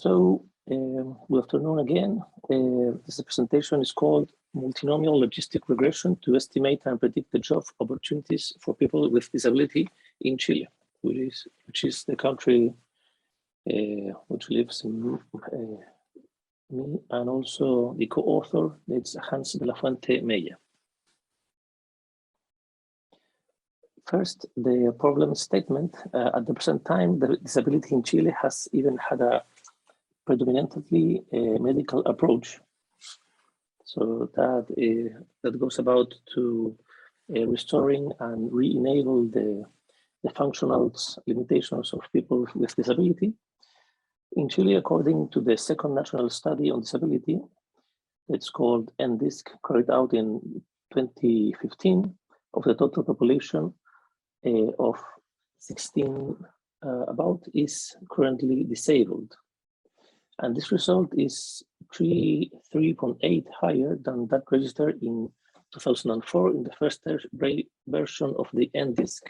Good afternoon again. This presentation is called Multinomial Logistic Regression to Estimate and Predict the Job Opportunities for People with Disability in Chile, which is the country which lives in me, and also the co-author, it's Hans de la Fuente Mella. First, the problem statement. At the present time, the disability in Chile has even had a predominantly medical approach. So that goes about to restoring and re-enable the functional limitations of people with disability. In Chile, according to the second national study on disability, it's called NDISC, carried out in 2015, of the total population of 16 about is currently disabled. And this result is 3.8 higher than that registered in 2004 in the first version of the NDISC.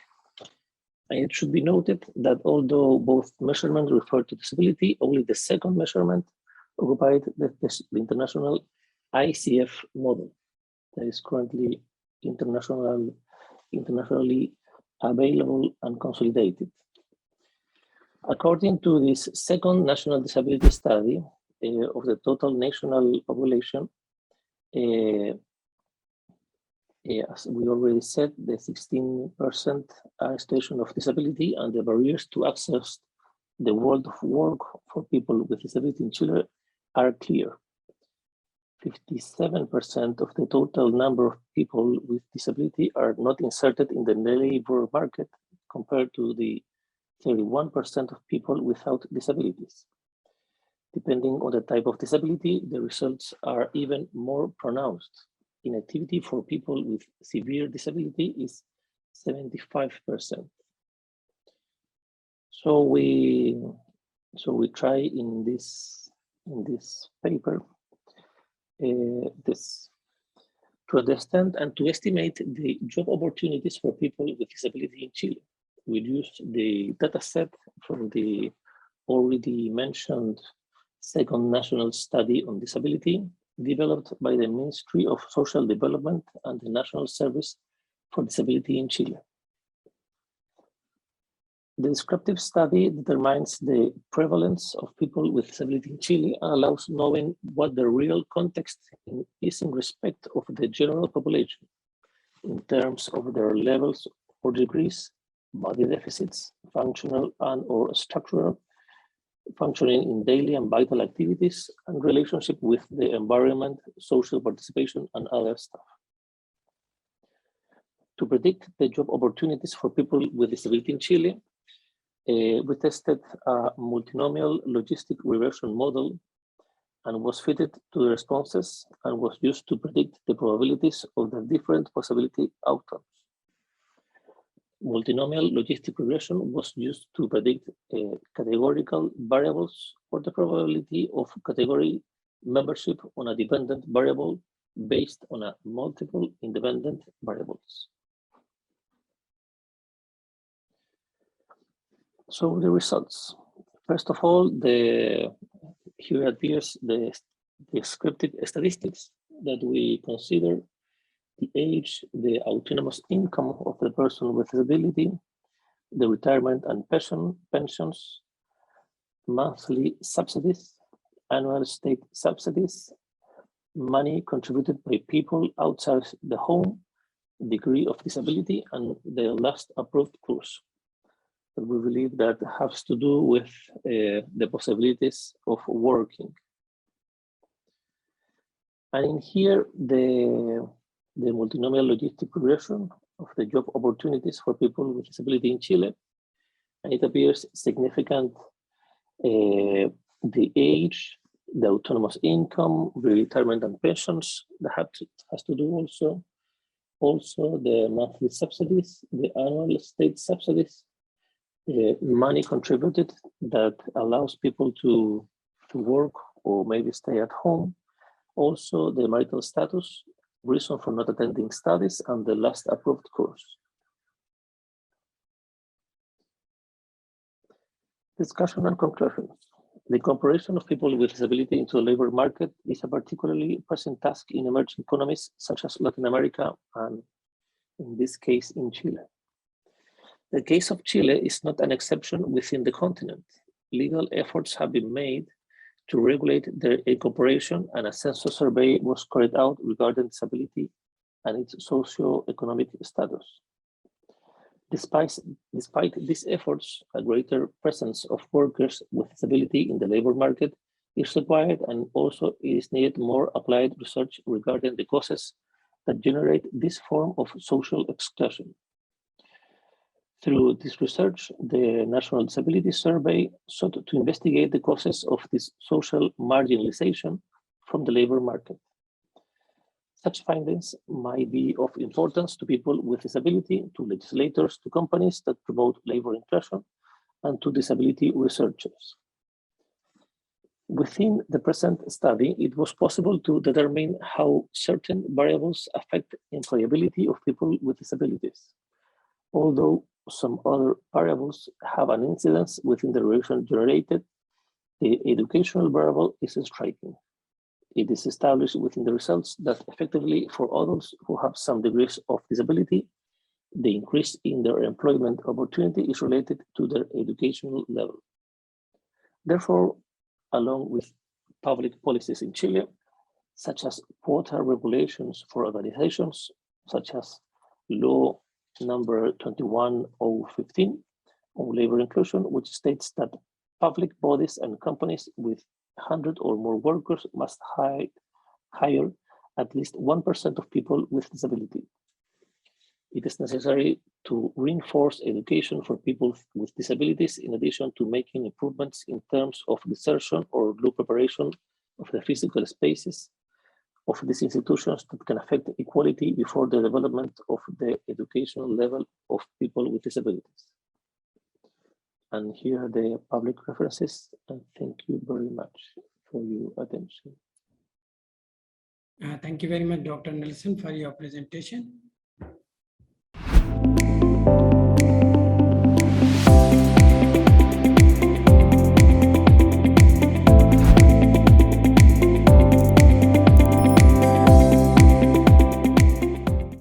And it should be noted that although both measurements refer to disability, only the second measurement occupied the international ICF model that is currently internationally available and consolidated. According to this second national disability study of the total national population, as we already said, the 16% are in situation of disability, and the barriers to access the world of work for people with disability in Chile are clear. 57% of the total number of people with disability are not inserted in the labor market, compared to the 31% of people without disabilities. Depending on the type of disability, the results are even more pronounced. Inactivity for people with severe disability is 75%. So we try in this paper to understand and to estimate the job opportunities for people with disability in Chile. We use the data set from the already mentioned second national study on disability, developed by the Ministry of Social Development and the National Service for Disability in Chile. The descriptive study determines the prevalence of people with disability in Chile and allows knowing what the real context is in respect of the general population in terms of their levels or degrees, body deficits, functional and or structural, functioning in daily and vital activities, and relationship with the environment, social participation, and other stuff. To predict the job opportunities for people with disability in Chile, we tested a multinomial logistic regression model and was fitted to the responses and was used to predict the probabilities of the different possibility outcomes. Multinomial logistic regression was used to predict categorical variables for the probability of category membership on a dependent variable based on a multiple independent variables. So the results. First of all, here appears the descriptive statistics that we consider: the age, the autonomous income of the person with disability, the retirement and pensions, monthly subsidies, annual state subsidies, money contributed by people outside the home, degree of disability, and the last approved course. But we believe that has to do with the possibilities of working. And in here, the multinomial logistic regression of the job opportunities for people with disability in Chile, and it appears significant the age, the autonomous income, the retirement and pensions that has to do also the monthly subsidies, the annual state subsidies, money contributed that allows people to work or maybe stay at home, also the marital status, reason for not attending studies, and the last approved course. Discussion and conclusions. The incorporation of people with disability into the labor market is a particularly pressing task in emerging economies such as Latin America and, in this case, in Chile. The case of Chile is not an exception within the continent. Legal efforts have been made to regulate their incorporation, and a census survey was carried out regarding disability and its socio-economic status. Despite these efforts, a greater presence of workers with disability in the labor market is required, and also it is needed more applied research regarding the causes that generate this form of social exclusion. Through this research, the National Disability Survey sought to investigate the causes of this social marginalization from the labor market. Such findings might be of importance to people with disability, to legislators, to companies that promote labor inclusion, and to disability researchers. Within the present study, it was possible to determine how certain variables affect employability of people with disabilities, although some other variables have an incidence within the relation generated. The educational variable is striking. It is established within the results that effectively for adults who have some degrees of disability, the increase in their employment opportunity is related to their educational level. Therefore, along with public policies in Chile, such as quota regulations for organizations, such as Law number 21015 on labor inclusion, which states that public bodies and companies with 100 or more workers must hire at least 1% of people with disability. It is necessary to reinforce education for people with disabilities in addition to making improvements in terms of insertion or group preparation of the physical spaces of these institutions that can affect equality before the development of the educational level of people with disabilities. And here are the public references, and thank you very much for your attention. Thank you very much, Dr. Nelson, for your presentation.